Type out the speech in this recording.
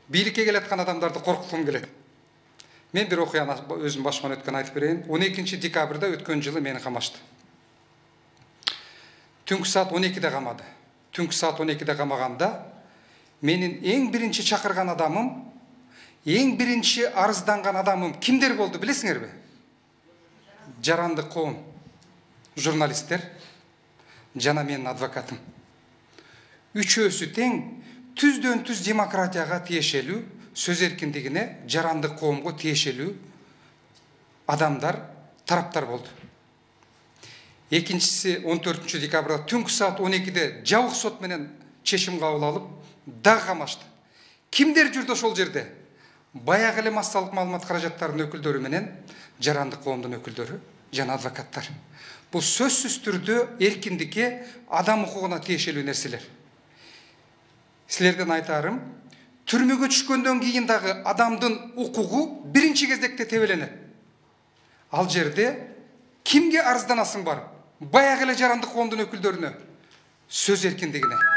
Бийликке келаткан адамдарды коркуткум келет. Мен бир окуяны өзүм башыман өткөн айтып берейин. 12 декабрда өткөн жылы мени камашты. Түнкү саат 12-де камады. Түнкү саат 12-де камаганда менин эң биринчи чакырган адамым, эң биринчи арызданган адамым кимдер болду билесиңерби? Жарандык коом, журналисттер жана менин адвокатым. Үчөөсү тең түздөн түз демократияга тиешелүү, сөз эркиндигине, жарандык коомго тиешелүү адамдар, тараптар болду. Экинчиси 14 декабрда түнкү саат 12-де жабык сот менен чечим кабыл алып, дагы камашты. Кимдер жүрдү ошол жерде? Баягы эле массалык маалымат каражаттарынын өкүлдөрү менен жарандык коомдун өкүлдөрү жана адвокаттар. Бул сөзсүз түрдө эркиндикке, адам укугуна тиешелүү нерселер. Силерден айтарым, түрмөгө түшкөндөн кийин дагы адамдын укугу биринчи кезекте тебеленет. Ал жерде кимге арызданасың барып? Баягы эле жарандык коомдун өкүлдөрүнө, сөз эркиндигине.